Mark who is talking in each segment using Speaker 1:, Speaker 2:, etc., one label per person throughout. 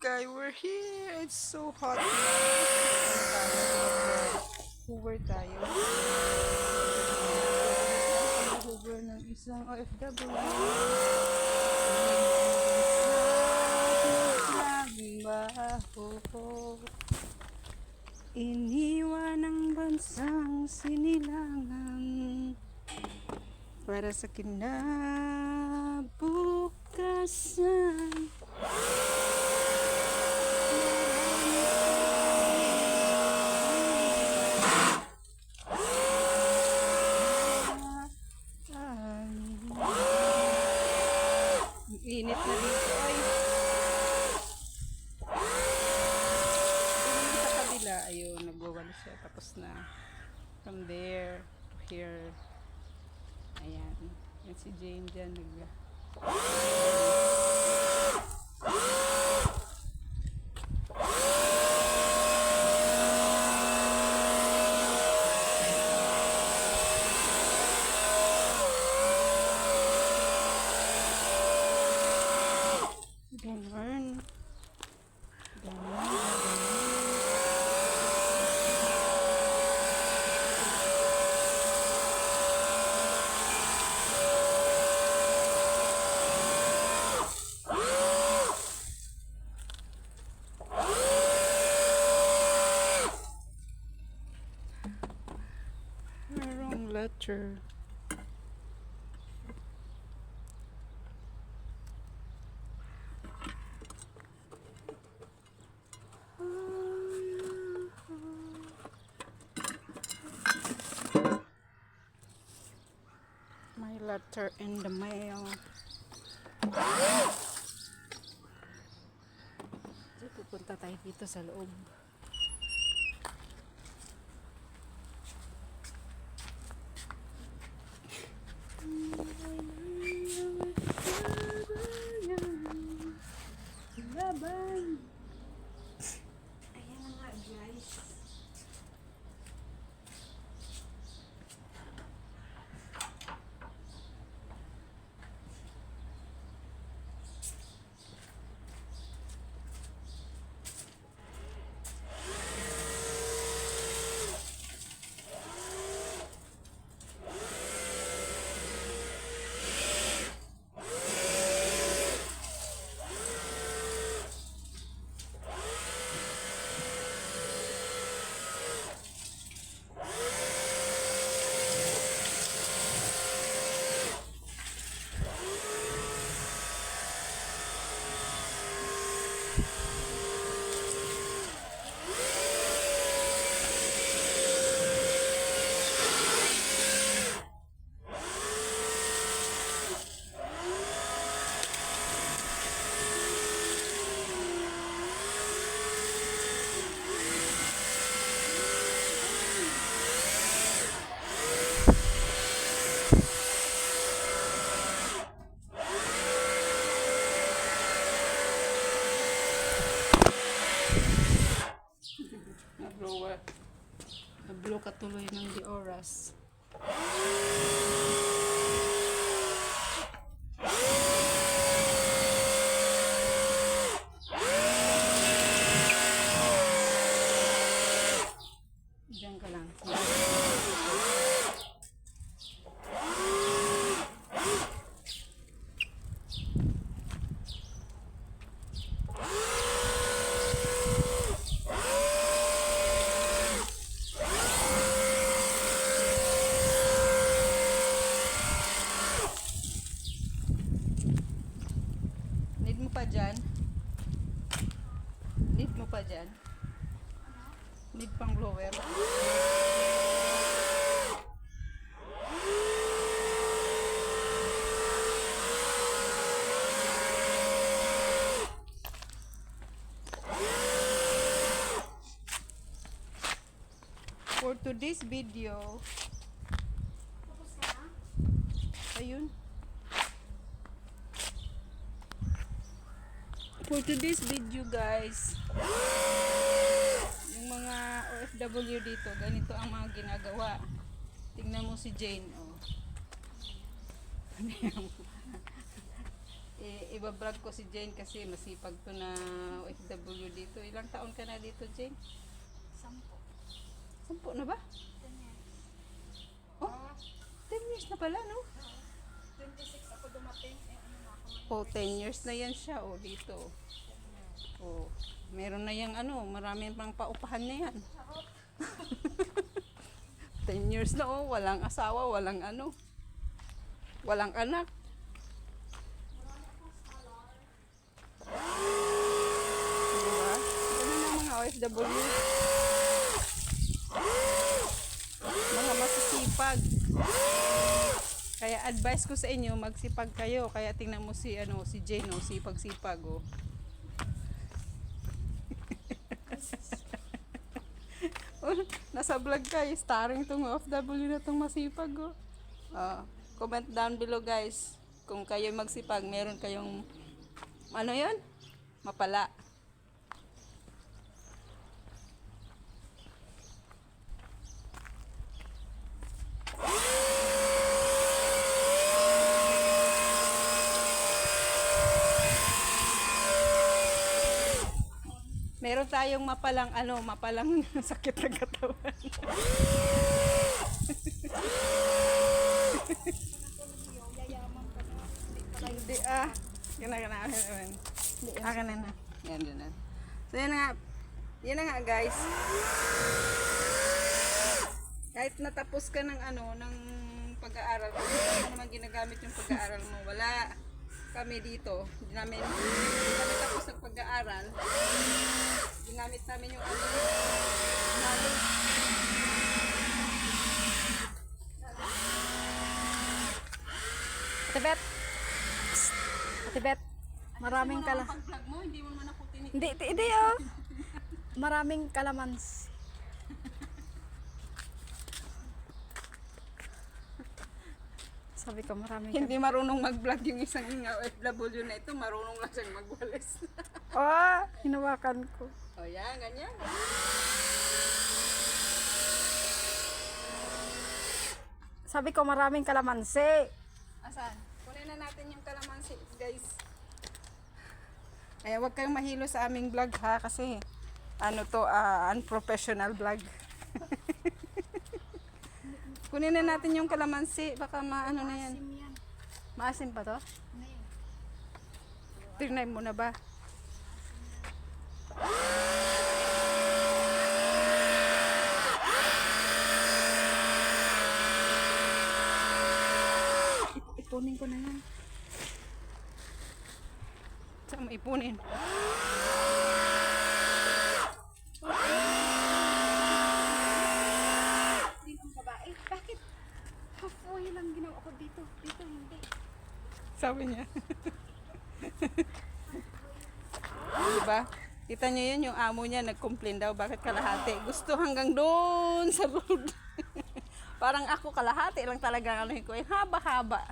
Speaker 1: guys, we're here. It's so hot now. Hoover tayo. Hoover ng isang OFW. Nagbaho. Iniwan ang bansang sinilangan para sa kinabukasan. Init na dito ay. Yung sa kabila, ayun, nagwawala siya. Tapos na, from there to here. Ayan. Yan si Jane dyan. Ganun. Wrong letter. My letter in the mail. So, pupunta tayo dito sa loob. Laban. Ayan na nga guys. Nablow ka tuloy ng di oras. Diyan ka lang. Need mo pa dyan? Need mo pa dyan? Need pang blower? For today's video, ayun. For today's video guys, yung mga OFW dito, ganito ang mga ginagawa. Tingnan mo si Jane, oh. Ibablog ko si Jane kasi masipag to na OFW dito. Ilang taon ka na dito, Jane? 10. 10 na ba?
Speaker 2: 10 years.
Speaker 1: Oh, 10 years na pala, no?
Speaker 2: 26 ako dumating. Ano na ako?
Speaker 1: Oh, 10 years na yan siya, oh, dito. Oh, meron na yung ano, marami pang paupahan na yan. 10 years na, oh, walang asawa, walang ano, walang anak. Diba? Ganun ang mga OFW. Mga masisipag. Kaya advice ko sa inyo, magsipag kayo. Kaya tingnan mo si ano, si Jane, oh, sipag-sipag, oh. Oh, nasa vlog ka, starring tong OFW na tong masipag, oh. Comment down below, guys, kung kayo magsipag, meron kayong ano yun? Mapala. Meron tayong mapalang ano, mapalang sakit ng katawan.
Speaker 2: Yayaman ka na.
Speaker 1: Hindi Gana. Akin na. Yan. So yan na nga guys. Kahit natapos ka ng ano, ng pag-aaral, kung ano naman ginagamit yung pag-aaral mo, wala. Kami dito, hindi kami tapos ng pag-aaral. Ginamit namin yung ano, knowledge.
Speaker 2: Ate Bet, maraming
Speaker 1: Pag-vlog mo, hindi mo naman ako tinig.
Speaker 2: Hindi oh. Maraming kalamans. Sabi ko maraming
Speaker 1: Hindi marunong mag-vlog yung isang OFW na ito, marunong lang siyang magwalis.
Speaker 2: Oh, hinawakan ko.
Speaker 1: O yan, ganyan.
Speaker 2: Sabi ko maraming kalamansi.
Speaker 1: Asan? Kunin na natin yung kalamansi, guys. Ay, huwag kayong mahilo sa aming vlog ha, kasi ano to, unprofessional vlog. Kunin na natin yung kalamansi, baka maano na yan.
Speaker 2: Yan.
Speaker 1: Maasim pa to? Tirnay mo na ba?
Speaker 2: Ipunin ko na yan.
Speaker 1: Saan mo ipunin?
Speaker 2: Din ang babae. Bakit? Halfway lang ginawa ko dito. Dito hindi.
Speaker 1: Sabi niya. Diba? Kita niyo yun, yung amo niya nag-complain daw bakit kalahati. Gusto hanggang doon sa road. Parang ako kalahati lang talaga ang anuhin ko. Yung haba-haba.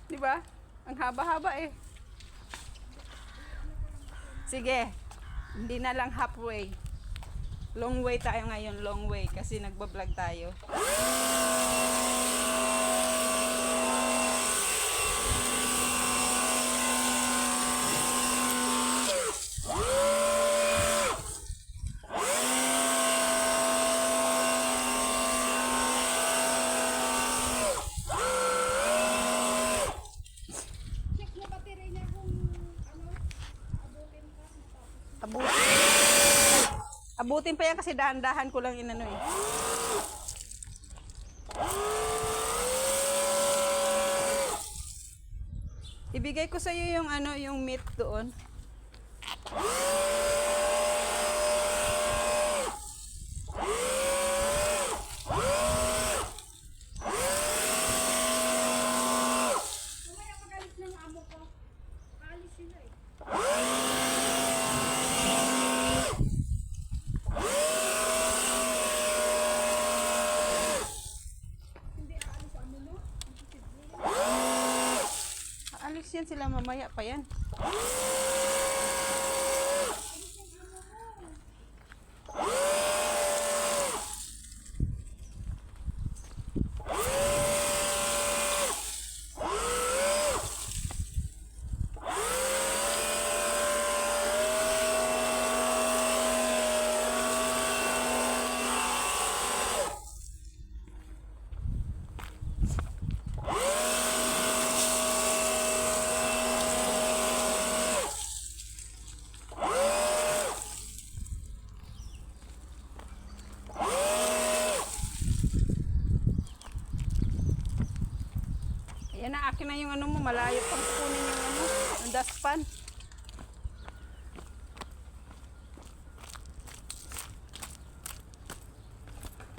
Speaker 1: Diba? Ang haba-haba eh. Sige. Hindi na lang halfway. Long way tayo ngayon, long way. Kasi nagbablog tayo.
Speaker 2: Check mo battery niya kung ano, abutin ka.
Speaker 1: Abutin pa yan kasi dahan-dahan ko lang inano eh. Ibigay ko sa iyo yung ano, yung meat doon.
Speaker 2: Kumaya pagalit ng amo ko. Kaalis sila eh. Hindi aalis sa amo mo?
Speaker 1: Aalis yan sila mamaya pa yan. Akin na yung ano mo, malayo pang kukunin yung ano, yung dustpan.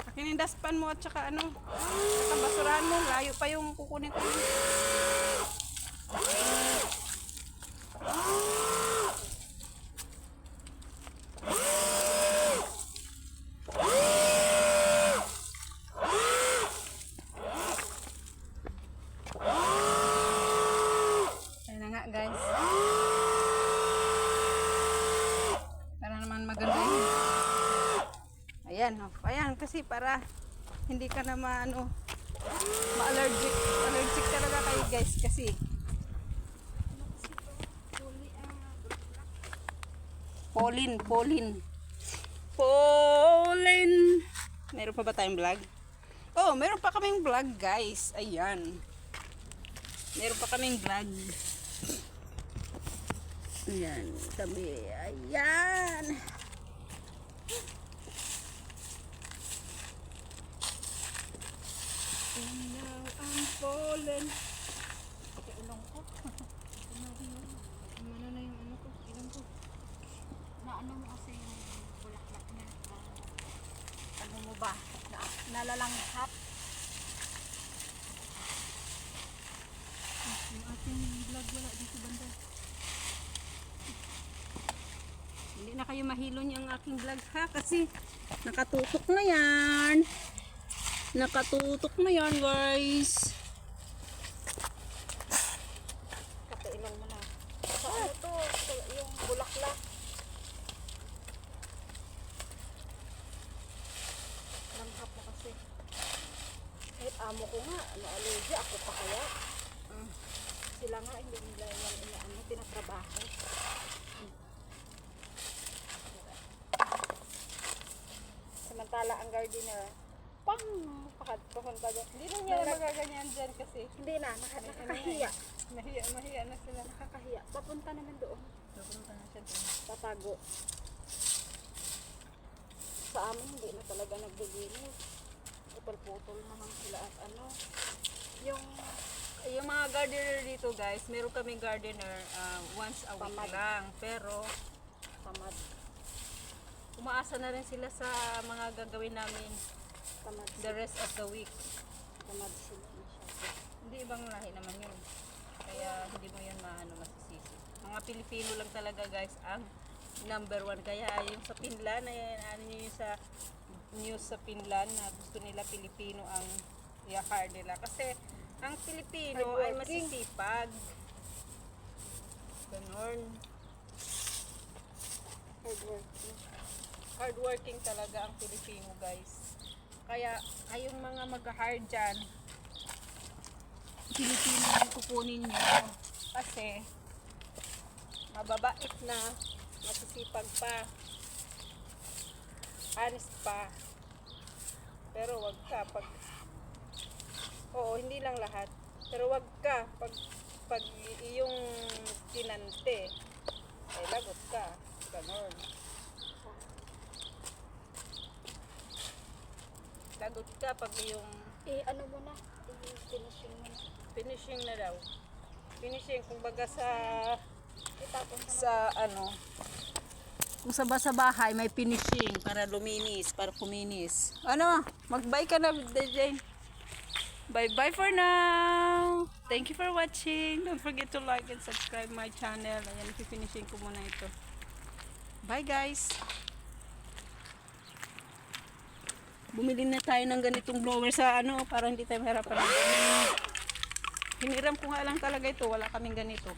Speaker 1: Akin yung dustpan mo at saka ano, saka basurahan mo, layo pa yung kukunin ko. Ayan na nga guys. Para naman maganda yun. Ayan, oh. Ayan kasi para hindi ka na ma-allergic. Allergic talaga kayo guys kasi. Pollen. Meron pa ba tayong vlog? Oh, meron pa kaming vlog guys. Ayan. Meron pa kaming vlog. Ayan, tabi. Ayan. Now I'm fallen.
Speaker 2: Ilong ko.
Speaker 1: Ano na yung ano ko? Ilong ko.
Speaker 2: Naano mo kasi yung bulaklak niya. Ano mo ba? Nalalanghap.
Speaker 1: Yung ating vlog wala dito banda. Hindi na kayo mahilo niyo ang aking vlog ha kasi nakatutok na yan. Nakatutok na yan guys.
Speaker 2: Ilong mo na. Sa ano to? Yung bulaklak. Langhap mo kasi. Kahit amo ko nga, allergy ako pa kaya. Sila nga, hindi nila yung tinatrabaho. Samantala ang gardener, pang! Papunta doon.
Speaker 1: Hindi na niya magaganyan dyan kasi
Speaker 2: Hindi na, nakakahiya.
Speaker 1: mahiya na sila.
Speaker 2: Nakakahiya. Papunta naman doon.
Speaker 1: Pupunta na siya dyan.
Speaker 2: Tatago. Sa amin, hindi na talaga naglilinis. Putol-putol naman sila at ano.
Speaker 1: Yung mga gardener dito guys, meron kaming gardener once a week
Speaker 2: Tamad.
Speaker 1: lang. Pero
Speaker 2: Tamad.
Speaker 1: umaasa na rin sila sa mga gagawin namin
Speaker 2: Tamad.
Speaker 1: the rest of the week.
Speaker 2: Tamad sila masyado.
Speaker 1: Hindi ibang lahi naman yun. Kaya hindi mo yun masisisi. Mga Pilipino lang talaga guys ang number 1. Kaya yung sa Finland, ano yung sa news sa Finland na gusto nila Pilipino ang i-hire nila. Kasi ang Pilipino ay
Speaker 2: Hardworking.
Speaker 1: masisipag. Ganon.
Speaker 2: Hardworking.
Speaker 1: Hardworking talaga ang Pilipino guys. Kaya kayong mga mag-hire dyan, Pilipino ang kukunin nyo. Kasi mababait na, masisipag pa, honest pa. Pero wag ka hindi lang lahat. Pero wag ka pag iyong tinante, ay lagot ka. Ganon. Lagot ka pag iyong
Speaker 2: Ano mo na? Finishing mo na.
Speaker 1: finishing na daw. Finishing, kumbaga
Speaker 2: Itapon ka na.
Speaker 1: sa ano, kung sa bahay may finishing para luminis, para kuminis. Ano, mag-bye ka na, Jane. Bye for now. Thank you for watching. Don't forget to like and subscribe my channel. Ayan, finishing ko muna ito. Bye guys. Bumili na tayo ng ganitong blower sa ano, para hindi tayo mahirapan. Hiniram ko nga lang talaga ito, wala kaming ganito.